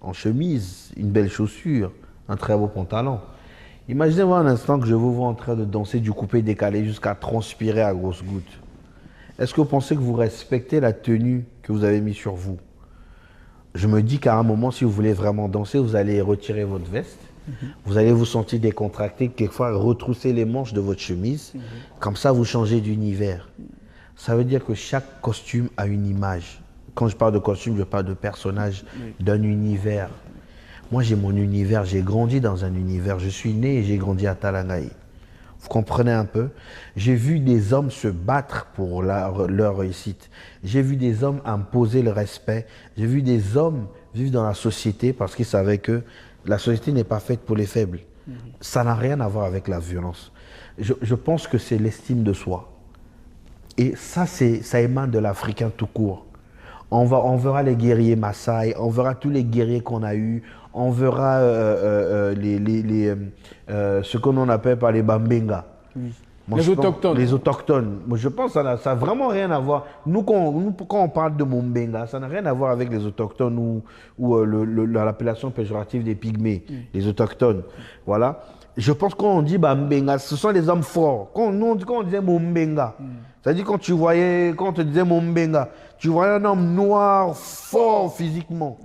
en chemise, une belle chaussure, un très beau pantalon. Imaginez-vous un instant que je vous vois en train de danser du coupé décalé jusqu'à transpirer à grosses gouttes. Est-ce que vous pensez que vous respectez la tenue que vous avez mise sur vous? Je me dis qu'à un moment, si vous voulez vraiment danser, vous allez retirer votre veste. Vous allez vous sentir décontracté, quelquefois retrousser les manches de votre chemise. Comme ça, vous changez d'univers. Ça veut dire que chaque costume a une image. Quand je parle de costume, je parle de personnage, d'un univers. Moi, j'ai mon univers, j'ai grandi dans un univers. Je suis né et j'ai grandi à Talangaï. Vous comprenez un peu? J'ai vu des hommes se battre pour leur réussite. J'ai vu des hommes imposer le respect. J'ai vu des hommes vivre dans la société parce qu'ils savaient que la société n'est pas faite pour les faibles. Ça n'a rien à voir avec la violence. Je pense que c'est l'estime de soi. Et ça émane de l'Africain tout court. On verra les guerriers Maasai, on verra tous les guerriers qu'on a eus, on verra ce que l'on appelle par les Bambenga. Oui. Moi, Les autochtones. Les autochtones. Moi, je pense que ça n'a vraiment rien à voir. Nous, quand on parle de Mumbenga, ça n'a rien à voir avec les autochtones ou l'appellation péjorative des pygmées, les autochtones. Voilà. Je pense qu'on dit Bambenga, ce sont les hommes forts. Quand on disait Mumbenga, c'est-à-dire quand on te disait Mumbenga, tu voyais un homme noir, fort physiquement.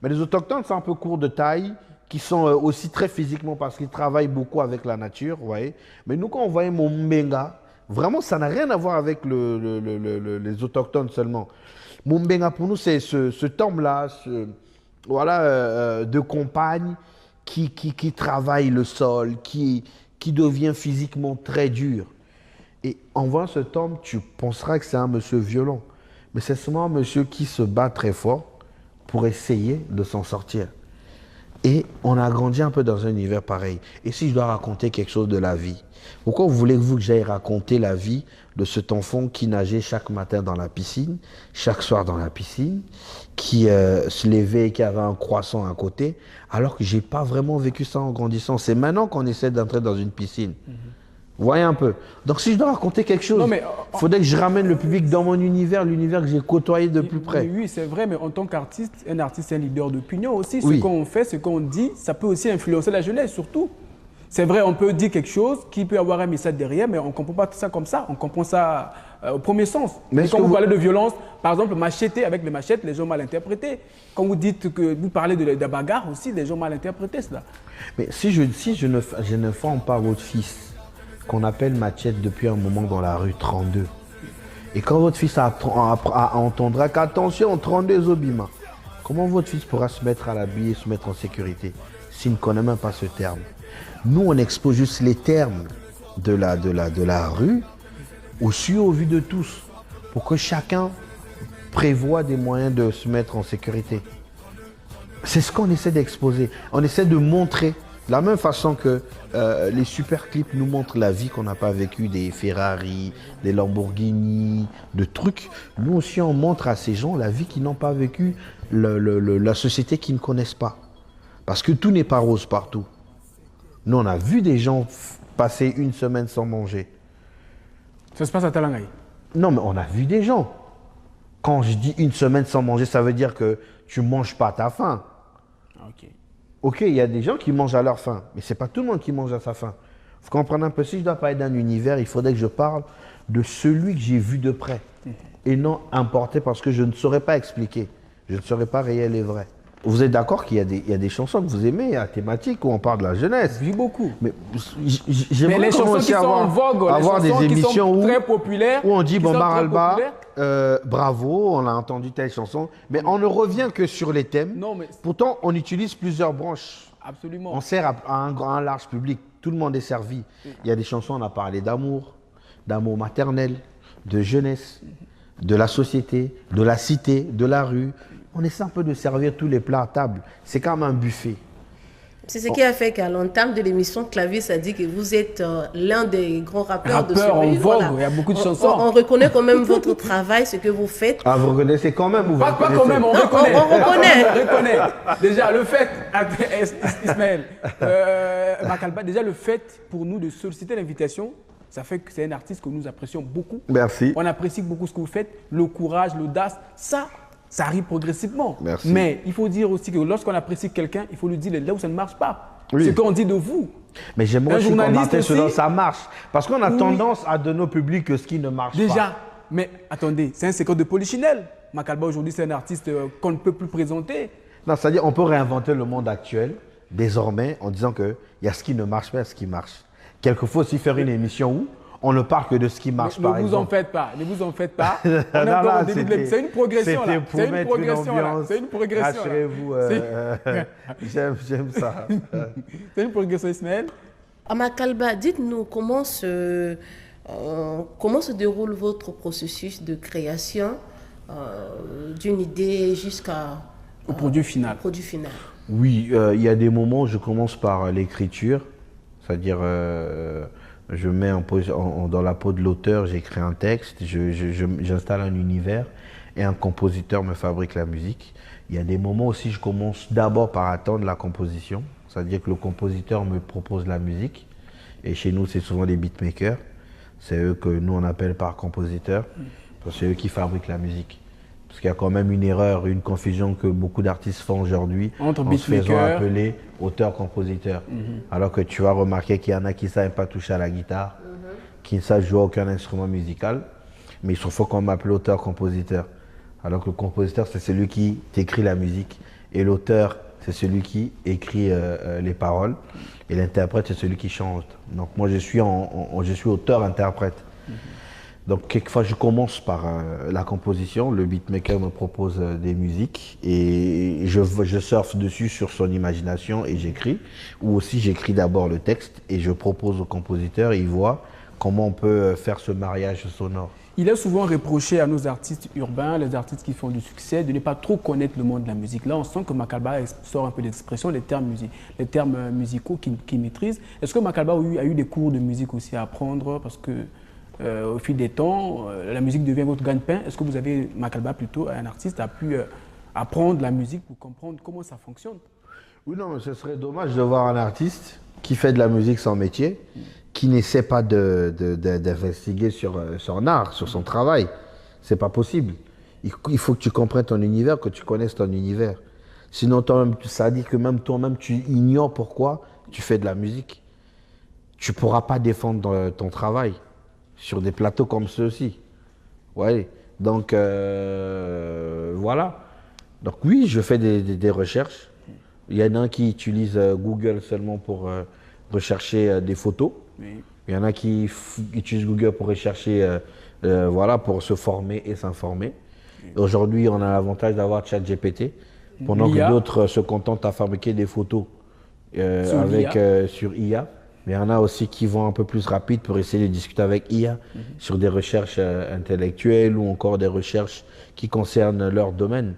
Mais les autochtones, c'est un peu court de taille, qui sont aussi très physiquement parce qu'ils travaillent beaucoup avec la nature, vous voyez. Mais nous, quand on voyait Mumbenga, vraiment, ça n'a rien à voir avec les autochtones seulement. Mumbenga, pour nous, c'est cet homme-là, de compagne qui travaille le sol, qui devient physiquement très dur. Et en voyant cet homme, tu penseras que c'est un monsieur violent. Mais c'est seulement un monsieur qui se bat très fort pour essayer de s'en sortir. Et on a grandi un peu dans un univers pareil. Et si je dois raconter quelque chose de la vie, pourquoi voulez-vous que j'aille raconter la vie de cet enfant qui nageait chaque matin dans la piscine, chaque soir dans la piscine, qui se levait et qui avait un croissant à côté, alors que je n'ai pas vraiment vécu ça en grandissant. C'est maintenant qu'on essaie d'entrer dans une piscine. Vous voyez un peu. Donc si je dois raconter quelque chose, il faudrait que je ramène le public dans mon univers, l'univers que j'ai côtoyé de plus près. Oui, c'est vrai, mais en tant qu'artiste, un artiste est un leader d'opinion aussi. Ce qu'on fait, ce qu'on dit, ça peut aussi influencer la jeunesse, surtout. C'est vrai, on peut dire quelque chose qui peut avoir un message derrière, mais on ne comprend pas tout ça comme ça. On comprend ça au premier sens. Mais quand vous parlez de violence, par exemple, macheter avec les machettes, les gens mal interprétés. Quand vous dites que vous parlez de la bagarre aussi, les gens mal interprétés cela. Mais si je ne forme pas votre fils, qu'on appelle Machette depuis un moment dans la rue 32. Et quand votre fils entendra qu'attention, 32 Zobima, comment votre fils pourra se mettre à l'habiller, se mettre en sécurité s'il ne connaît même pas ce terme? Nous, on expose juste les termes de la rue au vu de tous pour que chacun prévoit des moyens de se mettre en sécurité. C'est ce qu'on essaie d'exposer. On essaie de montrer. De la même façon que les super clips nous montrent la vie qu'on n'a pas vécue, des Ferrari, des Lamborghini, de trucs. Nous aussi, on montre à ces gens la vie qu'ils n'ont pas vécue, la société qu'ils ne connaissent pas. Parce que tout n'est pas rose partout. Nous, on a vu des gens passer une semaine sans manger. Ça se passe à Talangaï? Non, mais on a vu des gens. Quand je dis une semaine sans manger, ça veut dire que tu ne manges pas à ta faim. Ok. Ok, il y a des gens qui mangent à leur faim, mais ce n'est pas tout le monde qui mange à sa faim. Il faut comprendre un peu, si je dois parler d'un univers, il faudrait que je parle de celui que j'ai vu de près et non importé parce que je ne saurais pas expliquer. Je ne saurais pas réel et vrai. Vous êtes d'accord qu'il y a des chansons que vous aimez, à thématique où on parle de la jeunesse? Oui, beaucoup. Mais j'aimerais les chansons qui sont en vogue, avoir des émissions très populaires, où on dit Bombar Alba, bravo, on a entendu telle chanson, mais on ne revient que sur les thèmes. Non, mais... Pourtant, on utilise plusieurs branches. Absolument. On sert à un large public. Tout le monde est servi. Il y a des chansons, on a parlé d'amour maternel, de jeunesse, de la société, de la cité, de la rue. On essaie un peu de servir tous les plats à table. C'est comme un buffet. C'est ce qui a fait qu'à l'entame de l'émission, Clavis a dit que vous êtes l'un des grands rappeurs de ce en pays. vogue, Voilà. il y a beaucoup de chansons. On reconnaît quand même votre travail, ce que vous faites. Ah, vous reconnaissez quand même ou vous Pas quand même, on reconnaît. On reconnaît. Déjà, le fait, Ismaël, Makalba, déjà le fait pour nous de solliciter l'invitation, ça fait que c'est un artiste que nous apprécions beaucoup. Merci. On apprécie beaucoup ce que vous faites, le courage, l'audace. Ça, Ça arrive progressivement. Merci. Mais il faut dire aussi que lorsqu'on apprécie quelqu'un, il faut lui dire là où ça ne marche pas. Oui. Ce qu'on dit de vous. Mais j'aimerais aussi qu'on journaliste atteigne aussi. ça marche. Parce qu'on a Oui. tendance à donner au public que ce qui ne marche pas. Déjà, mais attendez, c'est un secret de Polichinelle. Makalba aujourd'hui, c'est un artiste qu'on ne peut plus présenter. Non, c'est-à-dire on peut réinventer le monde actuel, désormais, en disant qu'il y a ce qui ne marche pas et ce qui marche. Quelquefois aussi faire une émission où on ne parle que de ce qui marche, par Ne vous en exemple. faites pas, ne vous en faites pas. On Non, est encore là, au début de l'émission. C'est une progression là. C'était pour C'est une mettre progression là. ambiance. C'est une progression là. Rassurez-vous, j'aime ça. C'est une progression, Ismaël. À Makalba, dites-nous comment se déroule votre processus de création d'une idée jusqu'à Au produit final. produit final. Oui, il y a des moments où je commence par l'écriture, c'est-à-dire je mets dans la peau de l'auteur, j'écris un texte, j'installe un univers et un compositeur me fabrique la musique. Il y a des moments aussi, je commence d'abord par attendre la composition, c'est-à-dire que le compositeur me propose la musique et chez nous c'est souvent des beatmakers, c'est eux que nous on appelle par compositeurs, parce que c'est eux qui fabriquent la musique. Parce qu'il y a quand même une erreur, une confusion que beaucoup d'artistes font aujourd'hui Entre en se faisant beatmaker. appeler auteur-compositeur. Alors que tu vas remarquer qu'il y en a qui ne savent pas toucher à la guitare, qui ne savent jouer aucun instrument musical, mais il faut qu'on m'appelle auteur-compositeur. Alors que le compositeur, c'est celui qui t'écrit la musique. Et l'auteur, c'est celui qui écrit les paroles. Et l'interprète, c'est celui qui chante. Donc moi, je suis auteur-interprète. Donc, quelquefois, je commence par la composition. Le beatmaker me propose des musiques et je surfe dessus sur son imagination et j'écris. Ou aussi, j'écris d'abord le texte et je propose au compositeur et il voit comment on peut faire ce mariage sonore. Il est souvent reproché à nos artistes urbains, les artistes qui font du succès, de ne pas trop connaître le monde de la musique. Là, on sent que Makalba sort un peu d'expression, les termes musicaux qu'il maîtrise. Est-ce que Makalba a eu des cours de musique aussi à apprendre? Parce que au fil des temps, la musique devient votre gagne-pain. Est-ce que vous avez, Makalba plutôt, un artiste, a pu apprendre la musique pour comprendre comment ça fonctionne? Oui, non, mais ce serait dommage de voir un artiste qui fait de la musique sans métier, qui n'essaie pas d'investiguer sur son art, sur son travail. C'est pas possible. Il faut que tu comprennes ton univers, que tu connaisses ton univers. Sinon, toi-même, ça dit que même toi-même, tu ignores pourquoi tu fais de la musique. Tu pourras pas défendre ton travail sur des plateaux comme ceux-ci. Ouais. Donc, voilà. Donc oui, je fais des recherches. Il y en a qui utilisent Google seulement pour rechercher des photos. Oui. Il y en a qui utilisent Google pour rechercher, voilà, pour se former et s'informer. Aujourd'hui, on a l'avantage d'avoir ChatGPT, pendant que d'autres se contentent à fabriquer des photos sur IA. Mais il y en a aussi qui vont un peu plus rapide pour essayer de discuter avec IA sur des recherches intellectuelles ou encore des recherches qui concernent leur domaine.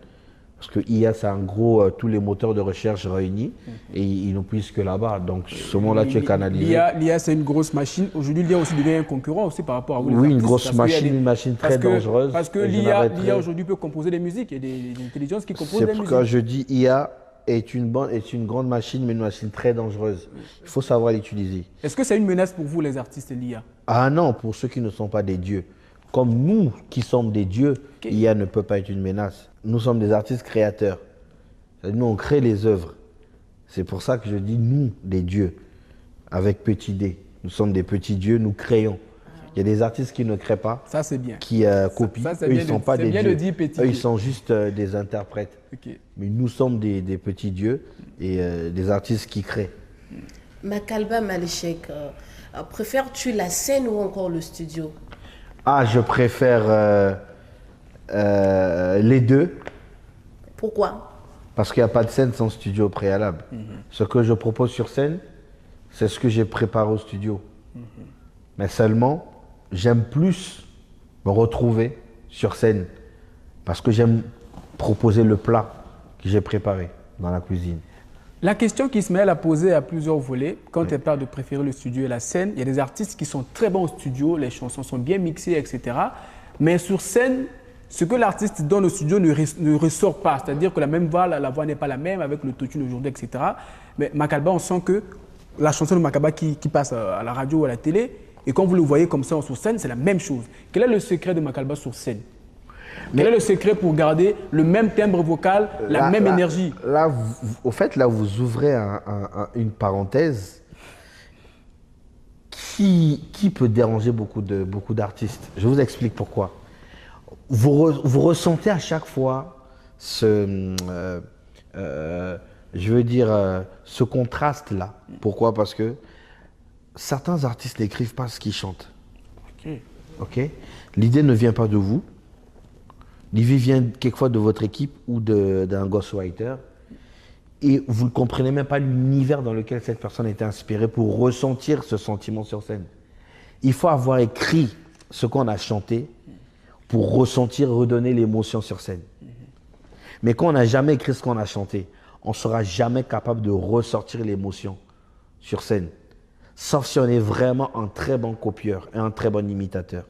Parce que IA, c'est en gros tous les moteurs de recherche réunis et ils n'ont plus que là-bas. Donc, ce moment-là, tu es canalisé. L'IA, c'est une grosse machine. Aujourd'hui, l'IA aussi devient un concurrent aussi par rapport à vous. Oui, une grosse machine, une machine très dangereuse. Parce que l'IA aujourd'hui peut composer des musiques. Il y a des intelligences qui composent des musiques. C'est pourquoi je dis IA est une grande machine, mais une machine très dangereuse. Il faut savoir l'utiliser. Est-ce que c'est une menace pour vous, les artistes, l'IA? Ah non, pour ceux qui ne sont pas des dieux. Comme nous qui sommes des dieux, l'IA ne peut pas être une menace. Nous sommes des artistes créateurs. Nous, on crée les œuvres. C'est pour ça que je dis nous, les dieux, avec petit d. Nous sommes des petits dieux, nous créons. Il y a des artistes qui ne créent pas, ça, c'est bien. qui copient. Ça, eux, ils ne sont pas des dieux. Eux, ils sont juste des interprètes. Okay. Mais nous sommes des petits dieux et des artistes qui créent. Makalba Malechek, préfères-tu la scène ou encore le studio? Ah, je préfère les deux. Pourquoi? Parce qu'il n'y a pas de scène sans studio au préalable. Ce que je propose sur scène, c'est ce que j'ai préparé au studio. Mais seulement, j'aime plus me retrouver sur scène parce que j'aime proposer le plat que j'ai préparé dans la cuisine. La question qu'Ismaël a posée à plusieurs volets, quand elle parle de préférer le studio et la scène, il y a des artistes qui sont très bons au studio, les chansons sont bien mixées, etc. Mais sur scène, ce que l'artiste donne au studio ne ressort pas. C'est-à-dire que la même voix, la voix n'est pas la même avec le autotune aujourd'hui, etc. Mais Makalba, on sent que la chanson de Makalba qui passe à la radio ou à la télé, et quand vous le voyez comme ça sur scène, c'est la même chose. Quel est le secret de Makalba sur scène? Quel est le secret pour garder le même timbre vocal, la même énergie? Là, au fait, là, vous ouvrez une parenthèse qui peut déranger beaucoup d'artistes. Je vous explique pourquoi. Vous ressentez à chaque fois ce contraste-là. Pourquoi? Parce que certains artistes n'écrivent pas ce qu'ils chantent. Ok. L'idée ne vient pas de vous. L'idée vient quelquefois de votre équipe ou d'un ghostwriter. Et vous ne comprenez même pas l'univers dans lequel cette personne a été inspirée pour ressentir ce sentiment sur scène. Il faut avoir écrit ce qu'on a chanté pour ressentir, redonner l'émotion sur scène. Mais quand on n'a jamais écrit ce qu'on a chanté, on ne sera jamais capable de ressortir l'émotion sur scène. Sauf si on est vraiment un très bon copieur et un très bon imitateur.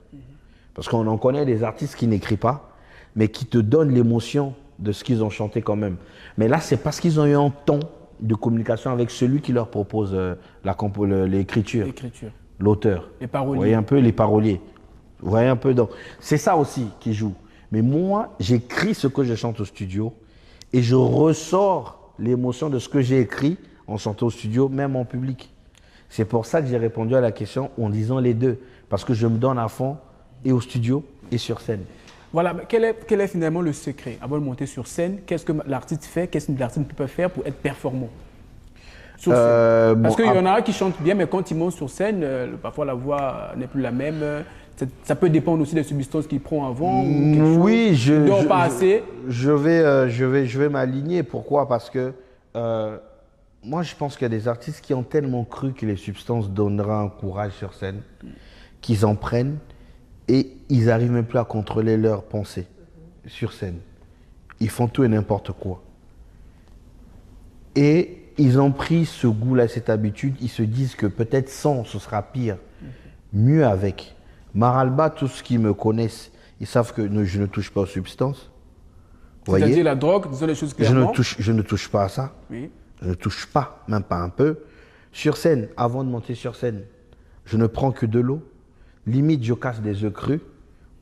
Parce qu'on en connaît des artistes qui n'écrivent pas, mais qui te donnent l'émotion de ce qu'ils ont chanté quand même. Mais là, c'est parce qu'ils ont eu un temps de communication avec celui qui leur propose l'écriture, l'auteur. Les paroliers. Vous voyez un peu les paroliers. Vous voyez un peu, donc c'est ça aussi qui joue. Mais moi, j'écris ce que je chante au studio et je ressors l'émotion de ce que j'ai écrit en chantant au studio, même en public. C'est pour ça que j'ai répondu à la question en disant les deux. Parce que je me donne à fond et au studio et sur scène. Voilà, mais quel est finalement le secret avant de monter sur scène? Qu'est-ce que l'artiste fait? Qu'est-ce que l'artiste peut faire pour être performant sur scène? Parce qu'il y en a qui chantent bien, mais quand ils montent sur scène, parfois la voix n'est plus la même. Ça peut dépendre aussi des substances qu'il prend avant. Oui, je vais m'aligner. Pourquoi? Parce que moi, je pense qu'il y a des artistes qui ont tellement cru que les substances donneraient un courage sur scène, qu'ils en prennent et ils n'arrivent même plus à contrôler leurs pensées sur scène. Ils font tout et n'importe quoi. Et ils ont pris ce goût-là, cette habitude. Ils se disent que peut-être sans, ce sera pire. Mieux avec. Maralba, tous ceux qui me connaissent, ils savent que je ne touche pas aux substances. C'est-à-dire la drogue, disons les choses clairement. Je ne touche pas à ça. Oui. Je ne touche pas, même pas un peu. Sur scène, avant de monter sur scène, je ne prends que de l'eau. Limite, je casse des œufs crus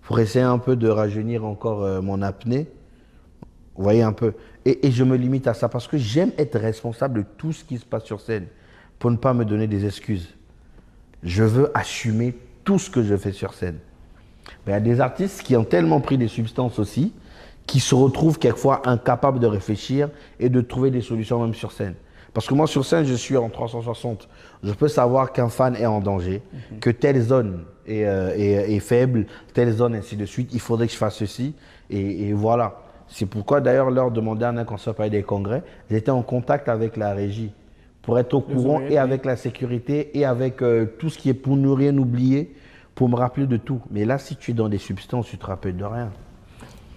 pour essayer un peu de rajeunir encore mon apnée. Vous voyez un peu. Et je me limite à ça parce que j'aime être responsable de tout ce qui se passe sur scène pour ne pas me donner des excuses. Je veux assumer tout ce que je fais sur scène. Mais il y a des artistes qui ont tellement pris des substances aussi qui se retrouvent quelquefois incapables de réfléchir et de trouver des solutions même sur scène. Parce que moi, sur scène, je suis en 360. Je peux savoir qu'un fan est en danger, que telle zone est faible, telle zone, ainsi de suite. Il faudrait que je fasse ceci. Et voilà. C'est pourquoi, d'ailleurs, lors de mon dernier concert par des congrès, j'étais en contact avec la régie pour être au courant et avec la sécurité et avec tout ce qui est pour ne rien oublier, pour me rappeler de tout. Mais là, si tu es dans des substances, tu te rappelles de rien.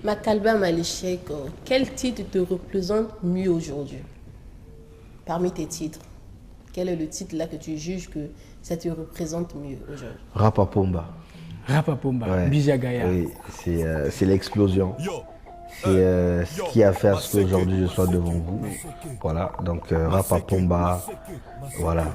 Makalba Malichek, quel titre te représente mieux aujourd'hui? Parmi tes titres, quel est le titre là que tu juges que ça te représente mieux aujourd'hui? Rapapomba. Rapapomba, ouais. Bijagaya. Oui, c'est l'explosion. C'est ce qui a fait à ce qu'aujourd'hui je sois devant vous. Voilà, donc Rapapomba, voilà.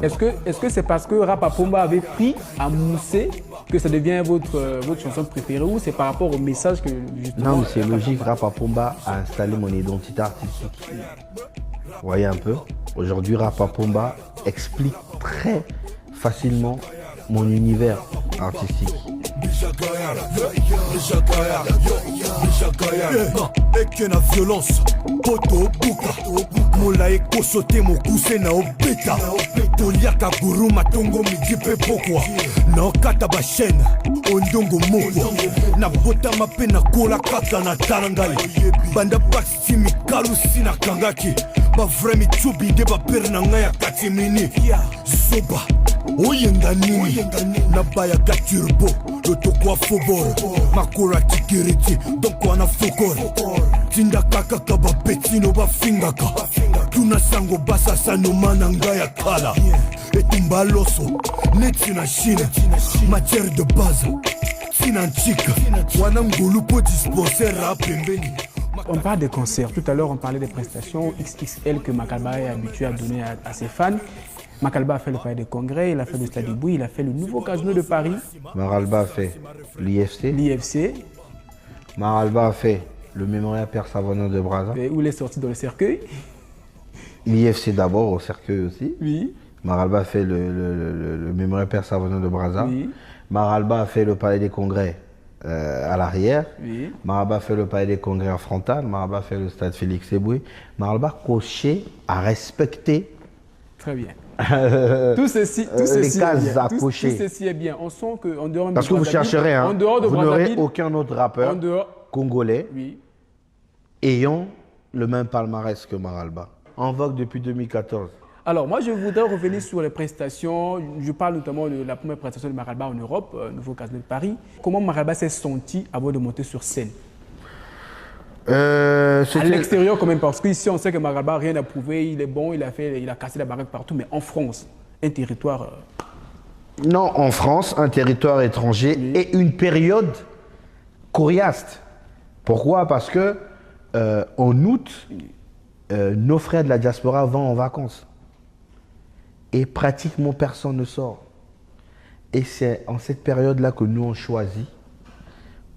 Est-ce que c'est parce que Rapapomba avait pris à mousser que ça devient votre chanson préférée ou c'est par rapport au message que justement... Non, mais c'est logique, Rapapomba a installé mon identité artistique. Vous voyez un peu? Aujourd'hui, Rapapomba explique très facilement mon univers artistique. Ekena violence poto buka mola ekosote mokuse na obeta toliaka guru matongo midi pe pokwa na okata bashene ondongo moko na botama pe na kola kaka na talangali banda pasi mikalusi na kangaki ba vrai mitubi de ba pere na ngai ya katimini zoba oyenga nini na baya gaturbo lotokwa fobor makora tikiriti donc wana fokor tinda kaka kaba petino ba fingaka tuna sango basa sanoma na ngai ya kala etumba loso neti na chine matière de base tina nchika wana ngulu po dispensaire a pembeni. On parle des concerts. Tout à l'heure, on parlait des prestations XXL que Makalba est habitué à donner à ses fans. Makalba a fait le palais des congrès, il a fait le Stade Ibouy, il a fait le nouveau casino de Paris. Makalba a fait l'IFC. Maralba a fait le mémorial Père Savonneau de Brazza. Et où il est sorti dans le cercueil. L'IFC d'abord, au cercueil aussi. Oui. Maralba a fait le mémorial Père Savonneau de Brazza. Oui. Maralba a fait le palais des congrès à l'arrière. Oui. Maralba a fait le palais des congrès en frontal. Maralba a fait le stade Félix Eboué. Maralba coché a respecté. Très bien. Tout ceci les cases à tout cocher. ceci est bien. On sent qu'en dehors de Parce que vous chercherez, hein, en dehors de vous n'aurez Brazzaville, aucun autre rappeur congolais oui. ayant le même palmarès que Maralba. En vogue depuis 2014. Alors, moi, je voudrais revenir sur les prestations. Je parle notamment de la première prestation de Maralba en Europe, Nouveau Casino de Paris. Comment Maralba s'est senti avant de monter sur scène? À l'extérieur quand même, parce qu'ici, on sait que Maralba n'a rien à prouver. Il est bon, il a cassé la baraque partout. Mais en France, un territoire... Non, en France, un territoire étranger et une période coriace. Pourquoi? Parce que en août, nos frères de la diaspora vont en vacances. Et pratiquement personne ne sort. Et c'est en cette période-là que nous on choisit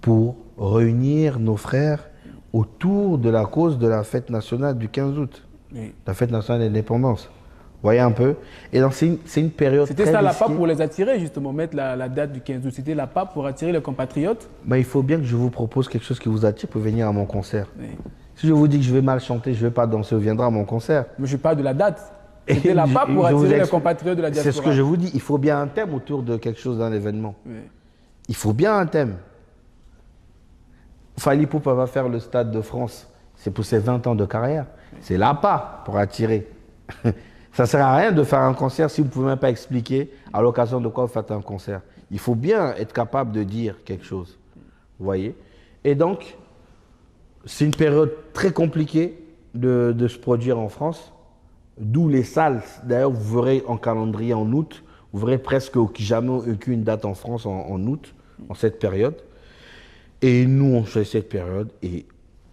pour réunir nos frères autour de la cause de la fête nationale du 15 août. Oui. La fête nationale de l'indépendance. Vous voyez un peu? Et donc c'est une période très C'était ça la risquée. PAP pour les attirer, justement, mettre la date du 15 août. C'était la PAP pour attirer les compatriotes. Mais il faut bien que je vous propose quelque chose qui vous attire pour venir à mon concert. Oui. Si je vous dis que je vais mal chanter, je ne vais pas danser, vous viendrez à mon concert. Mais je parle de la date. C'était la PAP pour Je vous attirer les expl- compatriotes de la diaspora. C'est ce que je vous dis. Il faut bien un thème autour de quelque chose d'un événement. Oui. Il faut bien un thème. Fally Ipupa va faire le Stade de France. C'est pour ses 20 ans de carrière. C'est la PAP pour attirer. Ça ne sert à rien de faire un concert si vous ne pouvez même pas expliquer à l'occasion de quoi vous faites un concert. Il faut bien être capable de dire quelque chose. Vous voyez? Et donc, c'est une période très compliquée de se produire en France. D'où les salles. D'ailleurs, vous verrez en calendrier en août, vous verrez presque jamais aucune date en France en août, en cette période. Et nous, on fait cette période. Et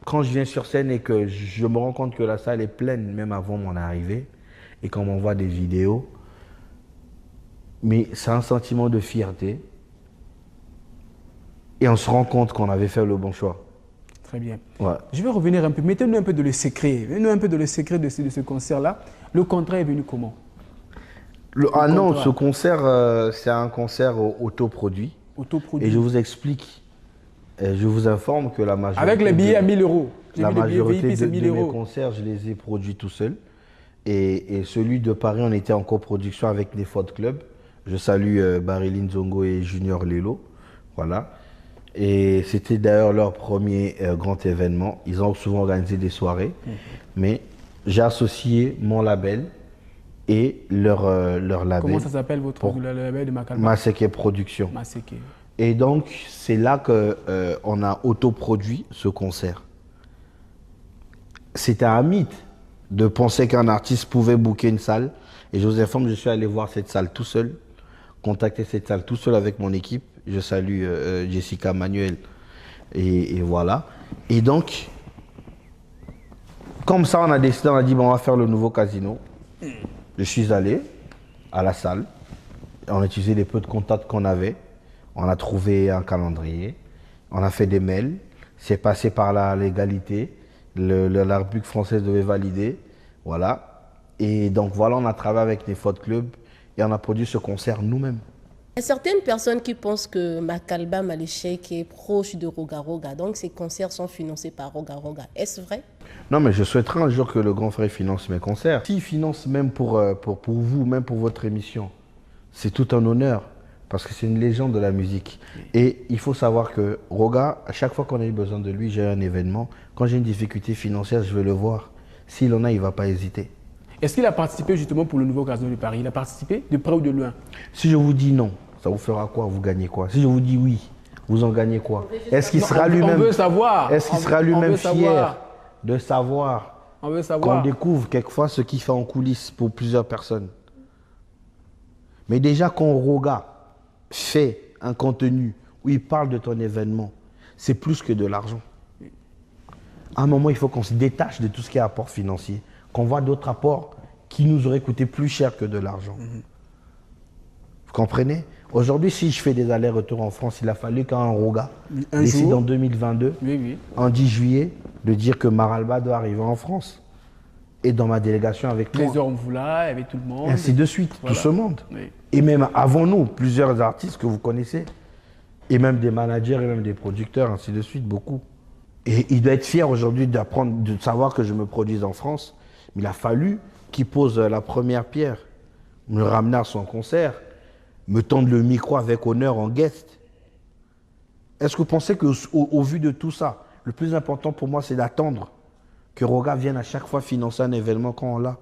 quand je viens sur scène et que je me rends compte que la salle est pleine, même avant mon arrivée, et qu'on m'envoie des vidéos, mais c'est un sentiment de fierté. Et on se rend compte qu'on avait fait le bon choix. Très bien. Ouais. Je vais revenir un peu. Mettez-nous un peu de le secret. Mettez-nous un peu de le secret de ce concert-là. Le contrat est venu comment? Non, ce concert, c'est un concert autoproduit. Autoproduit. Et je vous explique. Je vous informe que la majorité... Avec les billets à 1000 euros. La majorité VIP, c'est 1000 de mes euros. concerts, je les ai produits tout seul. Et celui de Paris, on était en coproduction avec les Fautes Club. Je salue Barili Nzongo et Junior Lelo. Voilà. Et c'était d'ailleurs leur premier grand événement. Ils ont souvent organisé des soirées. Mais j'ai associé mon label et leur label. Comment ça s'appelle votre le label de Makalba? Maseke Production. Maseke. Et donc, c'est là qu'on a autoproduit ce concert. C'était un mythe de penser qu'un artiste pouvait booker une salle. Et je vous informe, je suis allé voir cette salle tout seul, contacter cette salle tout seul avec mon équipe. Je salue Jessica Manuel. Et voilà. Et donc, comme ça, on a décidé, on a dit, bon, on va faire le nouveau casino. Je suis allé à la salle. On a utilisé les peu de contacts qu'on avait. On a trouvé un calendrier. On a fait des mails. C'est passé par la légalité. La République française devait valider. Voilà. Et donc, voilà, on a travaillé avec les Fautes Club et on a produit ce concert nous-mêmes. Il y a certaines personnes qui pensent que Makalba Maleshek est proche de Roga Roga, donc ces concerts sont financés par Roga Roga. Est-ce vrai? Non, mais je souhaiterais un jour que le grand frère finance mes concerts. S'il finance même pour vous, même pour votre émission, c'est tout un honneur, parce que c'est une légende de la musique. Et il faut savoir que Roga, à chaque fois qu'on a eu besoin de lui, j'ai un événement. Quand j'ai une difficulté financière, je vais le voir. S'il en a, il ne va pas hésiter. Est-ce qu'il a participé justement pour le nouveau casino de Paris? Il a participé de près ou de loin? Si je vous dis non, ça vous fera quoi? Vous gagnez quoi? Si je vous dis oui, vous en gagnez quoi? Est-ce qu'il sera lui-même... On veut savoir. Est-ce qu'il sera lui-même fier de savoir On veut savoir. qu'on découvre quelquefois ce qu'il fait en coulisses pour plusieurs personnes? Mais déjà, quand Roga fait un contenu où il parle de ton événement, c'est plus que de l'argent. À un moment, il faut qu'on se détache de tout ce qui est apport financier, qu'on voit d'autres apports qui nous auraient coûté plus cher que de l'argent. Vous comprenez? Aujourd'hui, si je fais des allers-retours en France, il a fallu qu'un Roga décide en 2022, en 10 juillet, de dire que Maralba doit arriver en France. Et dans ma délégation avec moi. Trésor Mvula, avec tout le monde. Et ainsi de suite, voilà. Tout ce monde. Oui. Et même avant nous, plusieurs artistes que vous connaissez, et même des managers, et même des producteurs, ainsi de suite, beaucoup. Et il doit être fier aujourd'hui d'apprendre, de savoir que je me produise en France. Mais il a fallu qu'il pose la première pierre, me ramener à son concert, me tendre le micro avec honneur en guest. Est-ce que vous pensez qu'au vu de tout ça, le plus important pour moi, c'est d'attendre que Roga vienne à chaque fois financer un événement quand on l'a,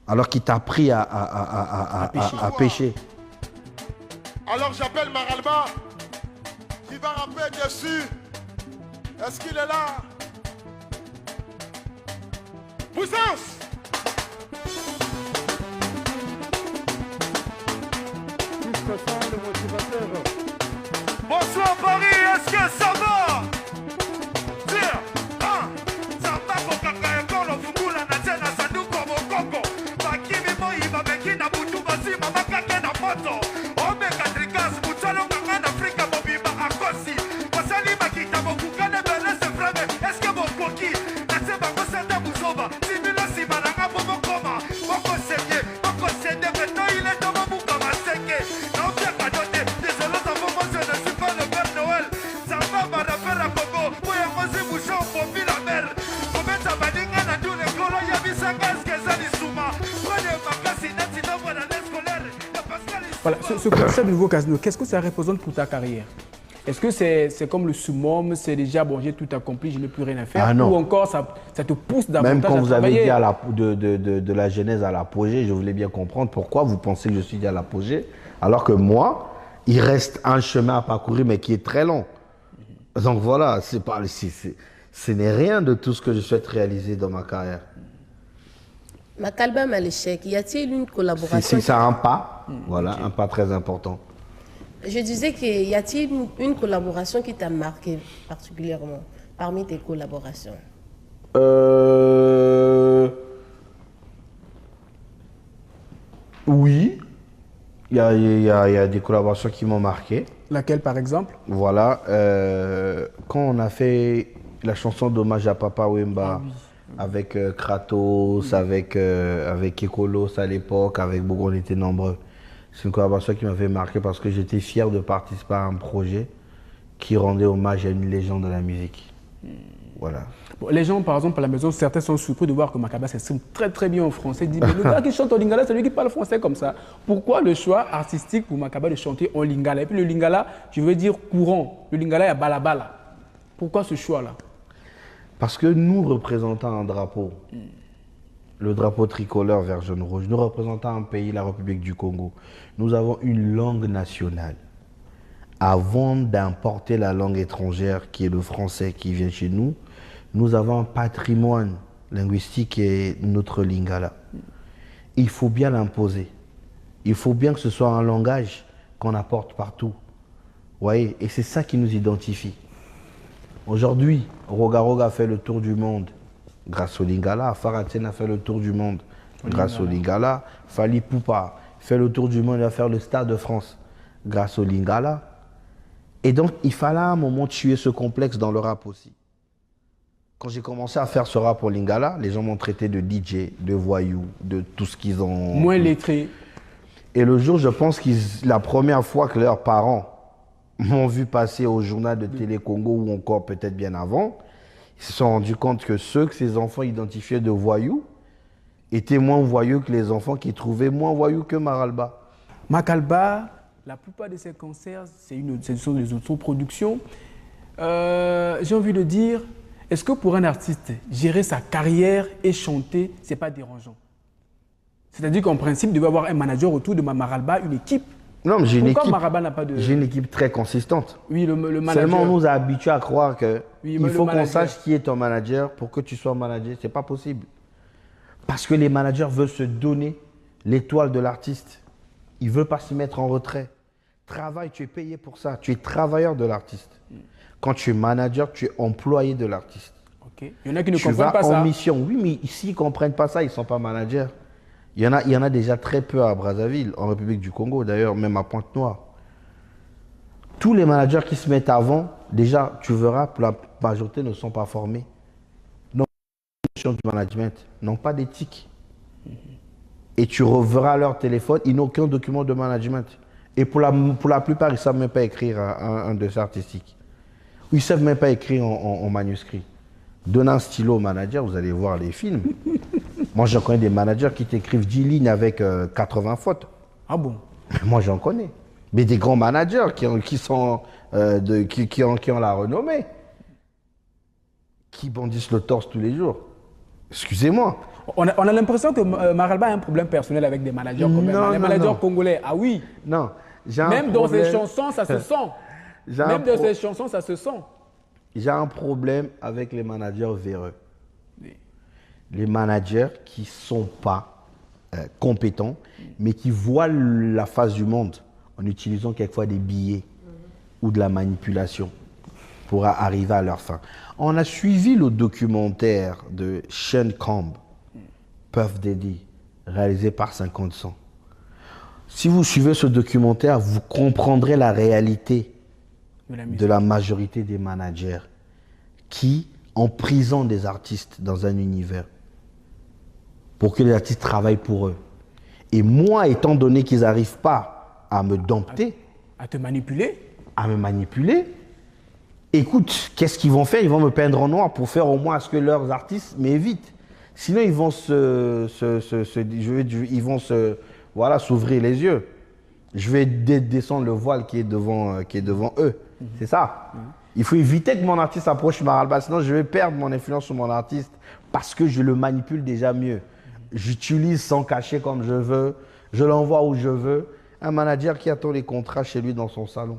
alors qu'il t'a appris à pêcher. Alors j'appelle Maralba, qui va rapper dessus. Est-ce qu'il est là? Puissance! Bonsoir Paris, est-ce que ça va? Tire! Voilà, ce concept de nouveau casino, qu'est-ce que ça représente pour ta carrière? Est-ce que c'est comme le summum, c'est déjà bon, j'ai tout accompli, je n'ai plus rien à faire? Ou encore ça te pousse davantage à travailler? Même quand vous avez dit de la genèse à l'apogée, je voulais bien comprendre pourquoi vous pensez que je suis dit à l'apogée, alors que moi, il reste un chemin à parcourir, mais qui est très long. Donc voilà, ce n'est rien de tout ce que je souhaite réaliser dans ma carrière. Makalba Maleshek, y a-t-il une collaboration? C'est un pas, voilà, un pas très important. Je disais qu'il y a-t-il une collaboration qui t'a marqué particulièrement parmi tes collaborations? Oui, il y a des collaborations qui m'ont marqué. Laquelle par exemple? Voilà, quand on a fait la chanson d'hommage à Papa Wemba, avec Kratos, avec Ekolos à l'époque, avec beaucoup, on était nombreux. C'est une collaboration qui m'avait marqué parce que j'étais fier de participer à un projet qui rendait hommage à une légende de la musique. Voilà. Bon, les gens, par exemple, à la maison, certains sont surpris de voir que Makaba s'exprime très très bien en français. Ils disent, mais le gars qui chante en lingala, c'est lui qui parle français comme ça. Pourquoi le choix artistique pour Makaba de chanter en lingala? Et puis le lingala, je veux dire courant. Le lingala, il y a balabala. Pourquoi ce choix-là? Parce que nous représentons un drapeau, le drapeau tricolore vert jaune rouge, nous représentons un pays, la République du Congo. Nous avons une langue nationale. Avant d'importer la langue étrangère qui est le français qui vient chez nous, nous avons un patrimoine linguistique qui est notre lingala. Il faut bien l'imposer. Il faut bien que ce soit un langage qu'on apporte partout. Vous voyez, et c'est ça qui nous identifie. Aujourd'hui, Roga Roga a fait le tour du monde grâce au lingala. Faratien a fait le tour du monde grâce au lingala. Fally Ipupa fait le tour du monde, il va faire le Stade de France grâce au lingala. Et donc, il fallait à un moment tuer ce complexe dans le rap aussi. Quand j'ai commencé à faire ce rap au lingala, les gens m'ont traité de DJ, de voyou, de tout ce qu'ils ont... Moins lettré. Et le jour, je pense que la première fois que leurs parents m'ont vu passer au journal de Télé Congo ou encore peut-être bien avant, ils se sont rendus compte que ceux que ces enfants identifiaient de voyous étaient moins voyous que les enfants qui trouvaient moins voyous que Maralba. Makalba, la plupart de ses concerts, ce sont des autoproductions. J'ai envie de dire, est-ce que pour un artiste, gérer sa carrière et chanter, ce n'est pas dérangeant? C'est-à-dire qu'en principe, il devait avoir un manager autour de Maralba, une équipe. Non, mais j'ai une équipe très consistante. Oui, le manager. Seulement, on nous a habitués à croire qu'il faut qu'on sache qui est ton manager pour que tu sois manager. Ce n'est pas possible. Parce que les managers veulent se donner l'étoile de l'artiste. Ils ne veulent pas se mettre en retrait. Travail, tu es payé pour ça. Tu es travailleur de l'artiste. Quand tu es manager, tu es employé de l'artiste. Okay. Il y en a qui ne comprennent pas ça. Tu vas en mission. Oui, mais s'ils ne comprennent pas ça, ils ne sont pas managers. Il y en a déjà très peu à Brazzaville, en République du Congo, d'ailleurs, même à Pointe-Noire. Tous les managers qui se mettent avant, déjà, tu verras, la majorité ne sont pas formés. Donc, du management, n'ont pas d'éthique. Et tu reverras leur téléphone, ils n'ont aucun document de management. Et pour la plupart, ils ne savent même pas écrire un dossier artistique. Ils ne savent même pas écrire en manuscrit. Donnez un stylo au manager, vous allez voir les films. Moi, j'en connais des managers qui t'écrivent 10 lignes avec 80 fautes. Ah bon? Moi, j'en connais. Mais des grands managers qui ont la renommée, qui bandissent le torse tous les jours. Excusez-moi. On a l'impression que Maralba a un problème personnel avec des managers quand même. Les managers congolais, ah oui. Non. Même dans ses chansons, ça se sent. Même dans ses chansons, ça se sent. J'ai un problème avec les managers véreux. Oui. Les managers qui ne sont pas compétents, mais qui voient la face du monde en utilisant quelquefois des billets ou de la manipulation pour arriver à leur fin. On a suivi le documentaire de Sean Combs, Puff Daddy, réalisé par 50 Cent. Si vous suivez ce documentaire, vous comprendrez la réalité de la majorité des managers qui emprisonnent des artistes dans un univers pour que les artistes travaillent pour eux. Et moi, étant donné qu'ils n'arrivent pas à me dompter, à te manipuler, à me manipuler, écoute, qu'est-ce qu'ils vont faire? Ils vont me peindre en noir pour faire au moins à ce que leurs artistes m'évitent. Sinon, ils vont s'ouvrir les yeux. Je vais descendre le voile qui est devant eux. C'est ça. Il faut éviter que mon artiste approche Maralba, sinon je vais perdre mon influence sur mon artiste parce que je le manipule déjà mieux. J'utilise sans cacher comme je veux, je l'envoie où je veux. Un manager qui attend les contrats chez lui dans son salon.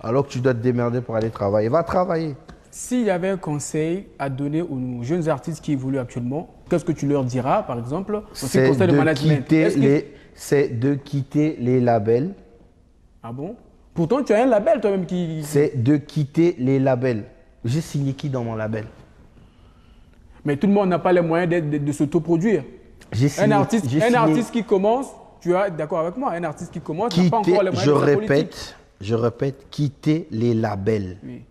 Alors que tu dois te démerder pour aller travailler. Va travailler. S'il y avait un conseil à donner aux jeunes artistes qui évoluent actuellement, qu'est-ce que tu leur diras, par exemple, en ce qui concerne le management? C'est de quitter les labels. Ah bon? Pourtant, tu as un label toi-même qui... C'est de quitter les labels. J'ai signé qui dans mon label? Mais tout le monde n'a pas les moyens de s'autoproduire. Un artiste qui commence, tu es d'accord avec moi, un artiste qui commence n'a pas encore les moyens de sa politique. Je répète, quitter les labels. Oui.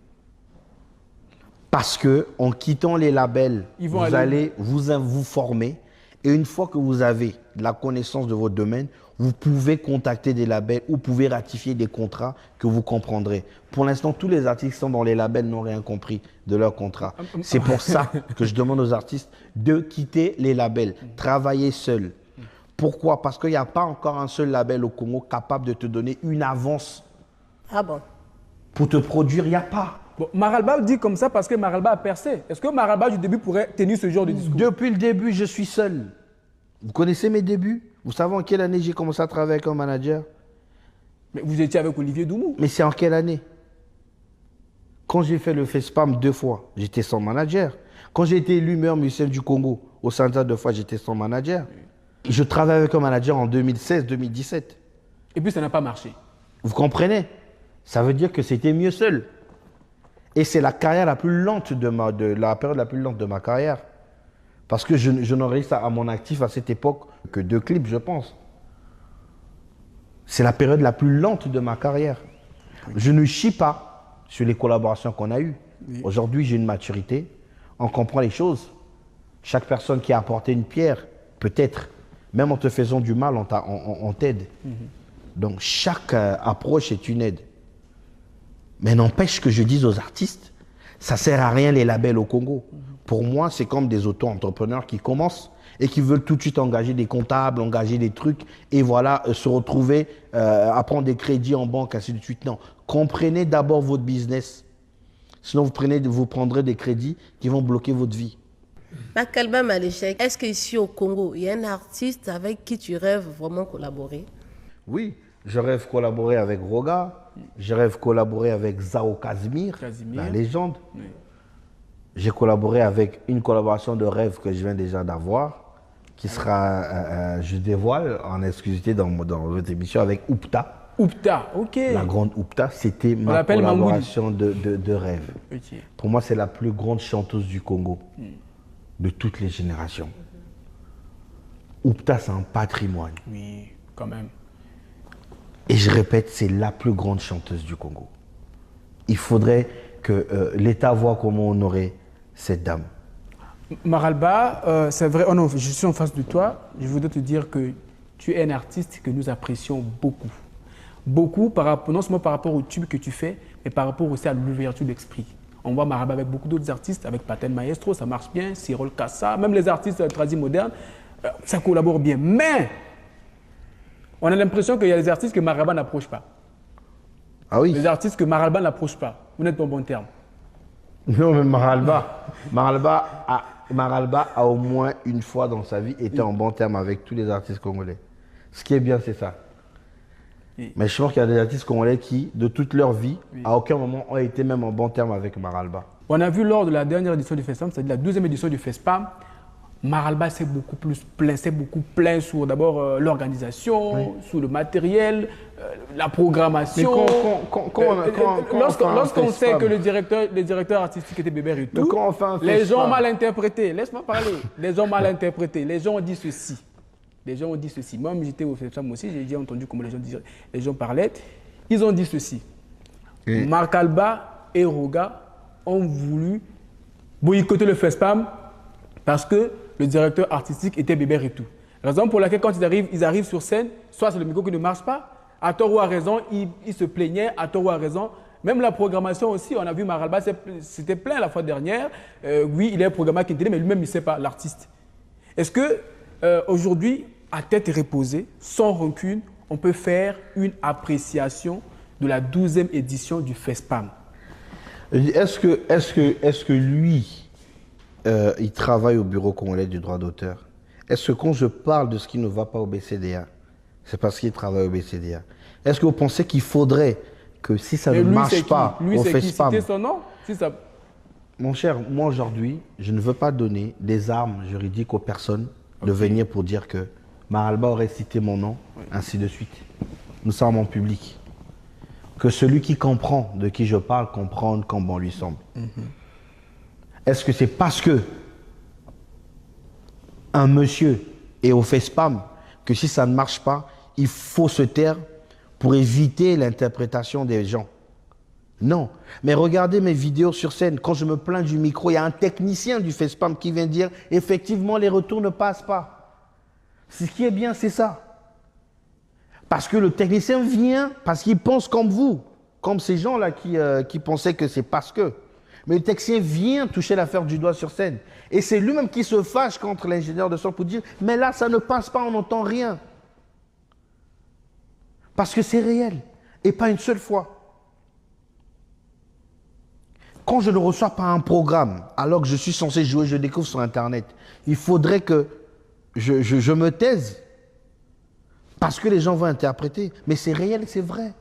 Parce qu'en quittant les labels, vous allez vous former. Et une fois que vous avez la connaissance de votre domaine, vous pouvez contacter des labels ou vous pouvez ratifier des contrats que vous comprendrez. Pour l'instant, tous les artistes qui sont dans les labels n'ont rien compris de leur contrat. C'est pour ça que je demande aux artistes de quitter les labels, travailler seul. Pourquoi? Parce qu'il n'y a pas encore un seul label au Congo capable de te donner une avance. Ah bon? Pour te produire, il n'y a pas. Bon, Maralba dit comme ça parce que Maralba a percé. Est-ce que Maralba du début pourrait tenir ce genre de discours? Depuis le début, je suis seul. Vous connaissez mes débuts? Vous savez en quelle année j'ai commencé à travailler avec un manager? Mais vous étiez avec Olivier Doumou. Mais c'est en quelle année? Quand j'ai fait le FESPAM 2 fois, j'étais sans manager. Quand j'ai été élu meilleur musicien du Congo, au Sanza 2 fois, j'étais sans manager. Je travaille avec un manager en 2016-2017. Et puis ça n'a pas marché. Vous comprenez? Ça veut dire que c'était mieux seul. Et c'est la carrière la plus lente la période la plus lente de ma carrière. Parce que je n'aurais eu ça à mon actif à cette époque que 2 clips, je pense. C'est la période la plus lente de ma carrière. Oui. Je ne chie pas sur les collaborations qu'on a eues. Oui. Aujourd'hui, j'ai une maturité. On comprend les choses. Chaque personne qui a apporté une pierre, peut-être, même en te faisant du mal, on t'aide. Donc, chaque approche est une aide. Mais n'empêche que je dise aux artistes, ça ne sert à rien les labels au Congo. Pour moi, c'est comme des auto-entrepreneurs qui commencent et qui veulent tout de suite engager des comptables, engager des trucs et voilà, se retrouver à prendre des crédits en banque, ainsi de suite. Non, comprenez d'abord votre business. Sinon, vous prendrez des crédits qui vont bloquer votre vie. Makalba Maléchek, est-ce qu'ici au Congo, il y a un artiste avec qui tu rêves vraiment collaborer? Oui, je rêve collaborer avec Roga. Je rêve collaborer avec Zao Casimir, la légende. Oui. J'ai collaboré avec une collaboration de rêve que je viens déjà d'avoir, qui sera, je dévoile en exclusivité dans votre émission, avec Oupta. Oupta, ok. La grande Oupta, c'était ma collaboration de rêve. Okay. Pour moi, c'est la plus grande chanteuse du Congo, de toutes les générations. Oupta, c'est un patrimoine. Oui, quand même. Et je répète, c'est la plus grande chanteuse du Congo. Il faudrait que l'État voit comment honorer cette dame. Maralba, c'est vrai, oh non, je suis en face de toi. Je voudrais te dire que tu es un artiste que nous apprécions beaucoup. Beaucoup, non seulement par rapport au tube que tu fais, mais par rapport aussi à l'ouverture d'esprit. On voit Maralba avec beaucoup d'autres artistes, avec Paten Maestro, ça marche bien, Cyril Kassa, même les artistes tradis modernes, ça collabore bien. Mais on a l'impression qu'il y a des artistes que Maralba n'approche pas. Ah oui. Les artistes que Maralba n'approche pas. Vous n'êtes pas en bon terme. Non, mais Maralba a au moins une fois dans sa vie été en bon terme avec tous les artistes congolais. Ce qui est bien, c'est ça. Oui. Mais je pense qu'il y a des artistes congolais qui, de toute leur vie, à aucun moment ont été même en bon terme avec Maralba. On a vu lors de la dernière édition du FESPAM, c'est-à-dire la 12e édition du FESPAM, Maralba s'est beaucoup plaint sur d'abord l'organisation, sur le matériel, la programmation. Mais lorsqu'on sait que le directeur artistique était Bébert et tout, les gens ont mal interprété. Laisse-moi parler. Les gens ont mal interprété. Les gens ont dit ceci. Moi, j'étais au FESPAM aussi, j'ai entendu comment les gens parlaient. Ils ont dit ceci. Marc Alba et Roga ont voulu boycotter le FESPAM parce que le directeur artistique était Bébert et tout. Raison pour laquelle quand ils arrivent sur scène, soit c'est le micro qui ne marche pas, à tort ou à raison, ils se plaignaient, à tort ou à raison. Même la programmation aussi, on a vu Maralba, c'était plein la fois dernière. Oui, il est programmé à Kinténé, mais lui-même, il ne sait pas, l'artiste. Est-ce que aujourd'hui, à tête reposée, sans rancune, on peut faire une appréciation de la 12e édition du FESPAM? Est-ce que lui, il travaille au bureau congolais du droit d'auteur? Est-ce que quand je parle de ce qui ne va pas au BCDA, c'est parce qu'il travaille au BCDA? Est-ce que vous pensez qu'il faudrait que si ça ne marche pas au FESPAM... Lui, c'est son nom si ça... Mon cher, moi aujourd'hui, je ne veux pas donner des armes juridiques aux personnes de venir pour dire que Maralba aurait cité mon nom, ainsi de suite. Nous sommes en public. Que celui qui comprend de qui je parle comprenne comme bon lui semble. Est-ce que c'est parce que un monsieur est au FESPAM que si ça ne marche pas, il faut se taire pour éviter l'interprétation des gens? Non. Mais regardez mes vidéos sur scène. Quand je me plains du micro, il y a un technicien du FESPAM qui vient dire « Effectivement, les retours ne passent pas ». Ce qui est bien, c'est ça. Parce que le technicien vient, parce qu'il pense comme vous, comme ces gens-là qui pensaient que c'est parce que. Mais le technicien vient toucher l'affaire du doigt sur scène. Et c'est lui-même qui se fâche contre l'ingénieur de son pour dire « Mais là, ça ne passe pas, on n'entend rien ». Parce que c'est réel, et pas une seule fois. Quand je ne reçois pas un programme, alors que je suis censé jouer, je découvre sur Internet, il faudrait que je me taise, parce que les gens vont interpréter. Mais c'est réel, c'est vrai.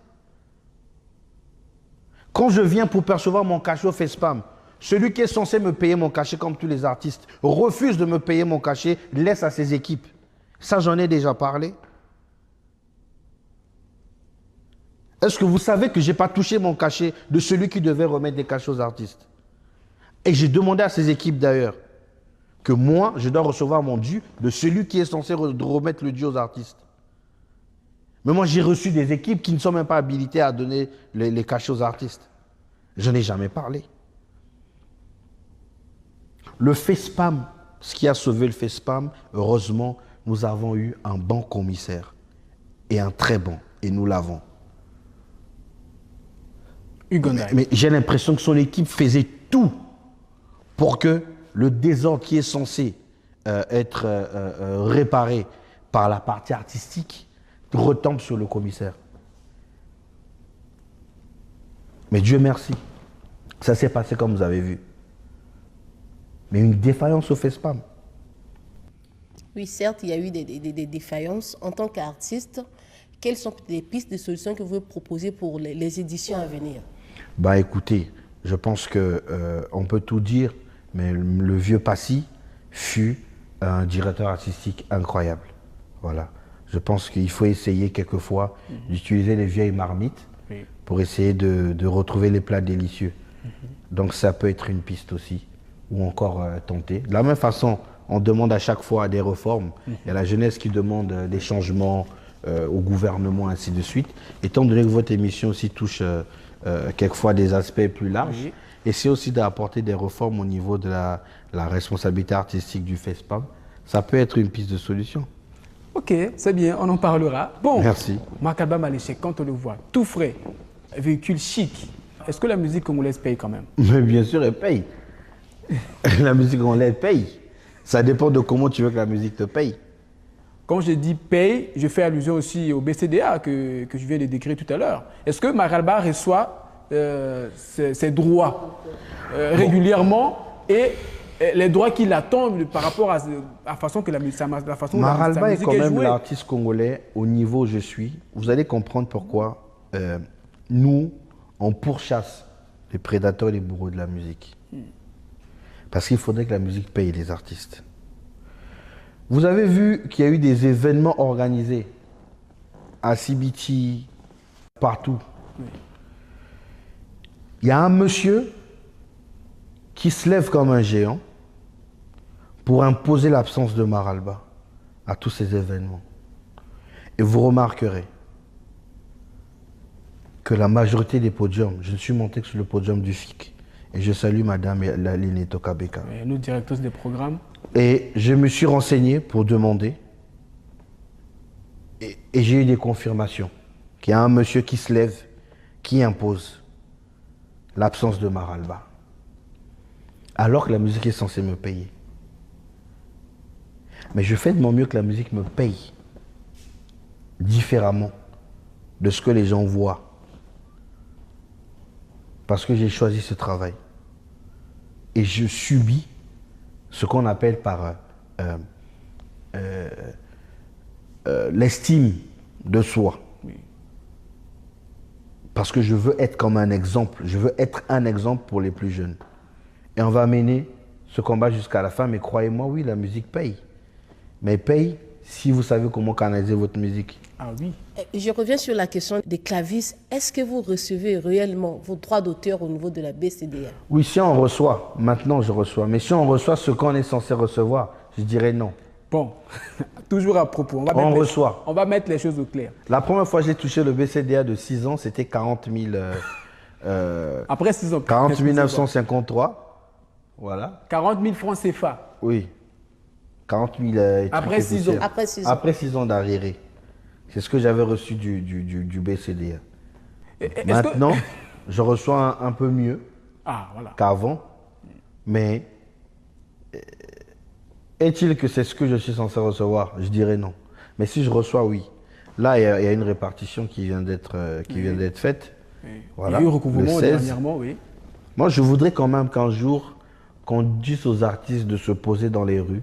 Quand je viens pour percevoir mon cachet au FESPAM, celui qui est censé me payer mon cachet comme tous les artistes, refuse de me payer mon cachet, laisse à ses équipes. Ça, j'en ai déjà parlé. Est-ce que vous savez que je n'ai pas touché mon cachet de celui qui devait remettre des cachets aux artistes? Et j'ai demandé à ses équipes d'ailleurs que moi, je dois recevoir mon dû de celui qui est censé remettre le dû aux artistes. Mais moi, j'ai reçu des équipes qui ne sont même pas habilitées à donner les cachets aux artistes. Je n'ai jamais parlé. Le FESPAM, ce qui a sauvé le FESPAM, heureusement, nous avons eu un bon commissaire. Et un très bon. Et nous l'avons. Mais j'ai l'impression que son équipe faisait tout pour que le désordre qui est censé être réparé par la partie artistique retombe sur le commissaire. Mais Dieu merci, ça s'est passé comme vous avez vu. Mais une défaillance au FESPAM. Oui, certes, il y a eu des défaillances. En tant qu'artiste, quelles sont les pistes de solutions que vous proposez pour les éditions à venir? Bah écoutez, je pense qu'on peut tout dire, mais le vieux Passy fut un directeur artistique incroyable. Voilà. Je pense qu'il faut essayer quelquefois d'utiliser les vieilles marmites pour essayer de retrouver les plats délicieux. Donc ça peut être une piste aussi, ou encore tenter. De la même façon, on demande à chaque fois des réformes. Il y a la jeunesse qui demande des changements au gouvernement, ainsi de suite. Étant donné que votre émission aussi touche quelquefois des aspects plus larges, essayez aussi d'apporter des réformes au niveau de la responsabilité artistique du FESPAM. Ça peut être une piste de solution. Ok, c'est bien, on en parlera. Bon, merci. Marc Alba Maléchek, quand on le voit, tout frais, véhicule chic, est-ce que la musique congolaise paye quand même? Mais bien sûr, elle paye. La musique congolaise paye. Ça dépend de comment tu veux que la musique te paye. Quand je dis paye, je fais allusion aussi au BCDA que je viens de décrire tout à l'heure. Est-ce que Marc Alba reçoit ses droits régulièrement et les droits qu'il attend par rapport à la façon que la musique Marc Alba est quand même l'artiste congolais au niveau où je suis. Vous allez comprendre pourquoi nous, on pourchasse les prédateurs et les bourreaux de la musique. Parce qu'il faudrait que la musique paye les artistes. Vous avez vu qu'il y a eu des événements organisés à CBT, partout. Oui. Il y a un monsieur qui se lève comme un géant pour imposer l'absence de Marc Alba à tous ces événements. Et vous remarquerez que la majorité des podiums, je ne suis monté que sur le podium du FIC, et je salue Madame Laline Tokabeka. Nous, directrice des programmes. Et je me suis renseigné pour demander, et j'ai eu des confirmations qu'il y a un monsieur qui se lève, qui impose l'absence de Marc Alba, alors que la musique est censée me payer. Mais je fais de mon mieux que la musique me paye différemment de ce que les gens voient. Parce que j'ai choisi ce travail. Et je subis ce qu'on appelle par l'estime de soi. Oui. Parce que je veux être comme un exemple. Je veux être un exemple pour les plus jeunes. Et on va mener ce combat jusqu'à la fin. Mais croyez-moi, oui, la musique paye. Mais paye si vous savez comment canaliser votre musique. Ah oui. Je reviens sur la question des clavistes. Est-ce que vous recevez réellement vos droits d'auteur au niveau de la BCDA? Oui, si on reçoit. Maintenant, je reçois. Mais si on reçoit ce qu'on est censé recevoir, je dirais non. Bon, toujours à propos. On reçoit. On va mettre les choses au clair. La première fois que j'ai touché le BCDA de 6 ans, c'était 40 000... Après 6 ans. 40 953. Voilà. 40 000 francs CFA. Oui. 40 000... Après 6 ans. Après 6 ans d'arriéré. C'est ce que j'avais reçu du BCDA. Maintenant, je reçois un peu mieux qu'avant. Mais est-il que c'est ce que je suis censé recevoir? Je dirais non. Mais si je reçois, oui. Là, il y a une répartition qui vient d'être faite. Oui. Voilà. Il y a eu recouvrement dernièrement, oui. Moi, je voudrais quand même qu'un jour, qu'on dise aux artistes de se poser dans les rues,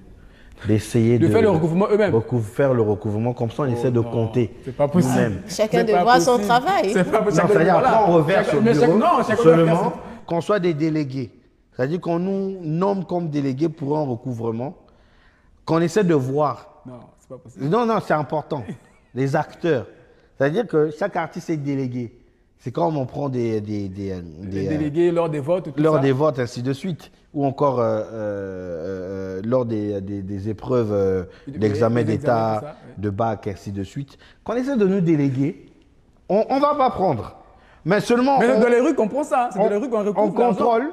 d'essayer de faire le recouvrement eux-mêmes. Faire le recouvrement, comme ça on essaie de compter. C'est pas possible. Chacun de voir son travail. C'est pas possible. C'est-à-dire après on reverse au bureau, seulement qu'on soit des délégués. C'est-à-dire qu'on nous nomme comme délégués pour un recouvrement, qu'on essaie de voir. Non, c'est pas possible. Non, c'est important. Les acteurs. C'est-à-dire que chaque artiste est délégué. C'est comme on prend des délégués lors des votes, des votes, ainsi de suite. Ou encore lors des épreuves d'examen d'État, de bac, ainsi de suite. Quand on essaie de nous déléguer, on ne va pas prendre. Mais seulement... Mais dans les rues, on prend ça. C'est dans les rues qu'on recouvre. On contrôle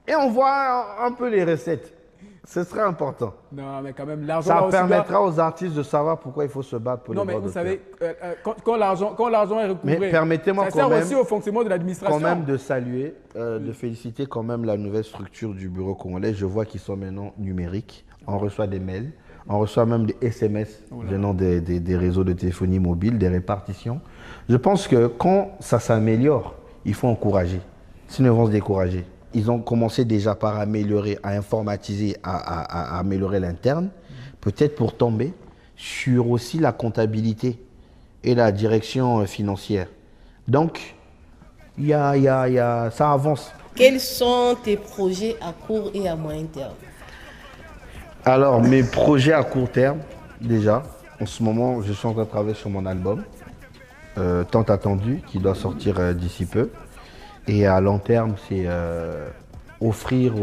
et on voit un peu les recettes. Ce serait important. Non, mais quand même, l'argent... Ça permettra aux artistes de savoir pourquoi il faut se battre pour les droits. Non, mais vous savez, quand l'argent est recouvré, mais permettez-moi ça sert aussi au fonctionnement de l'administration. Quand même de saluer, de féliciter quand même la nouvelle structure du bureau congolais. Je vois qu'ils sont maintenant numériques. On reçoit des mails, on reçoit même des SMS venant des réseaux de téléphonie mobile, des répartitions. Je pense que quand ça s'améliore, il faut encourager. Sinon, ils vont se décourager. Ils ont commencé déjà par améliorer, à informatiser, à améliorer l'interne, peut-être pour tomber sur aussi la comptabilité et la direction financière. Donc, ça avance. Quels sont tes projets à court et à moyen terme? Alors, mes projets à court terme, déjà, en ce moment, je suis en train de travailler sur mon album, tant attendu, qui doit sortir d'ici peu. Et à long terme, c'est offrir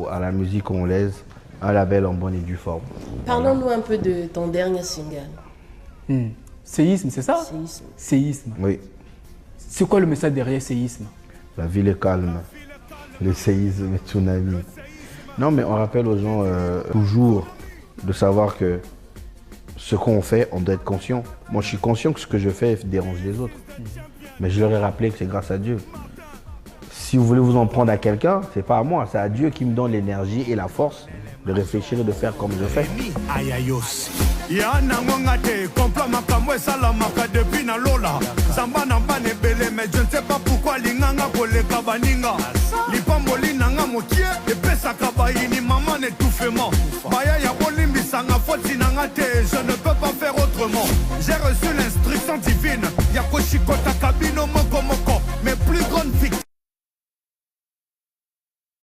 à la musique congolaise un label en bonne et due forme. Parlons-nous un peu de ton dernier single. Séisme, c'est ça? Séisme. Séisme. Oui, C'est quoi le message derrière séisme? la ville est calme, le séisme et tsunami. Non, mais on rappelle aux gens toujours de savoir que ce qu'on fait, on doit être conscient. Moi, je suis conscient que ce que je fais dérange les autres. Mais je leur ai rappelé que c'est grâce à Dieu. Si vous voulez vous en prendre à quelqu'un, c'est pas à moi, c'est à Dieu qui me donne l'énergie et la force de réfléchir et de faire comme je fais. ayayos ya nangonga te complot makambo esalamaka depuis na lola zamba na bana ebele mais je ne sais pas pourquoi linganga koleka baninga lipamboli nanga mokie epesaka bayini mama n'étouffement baya ya bolimbisanga foti nanga te je ne peux pas faire autrement j'ai reçu l'instruction divine ya koshikota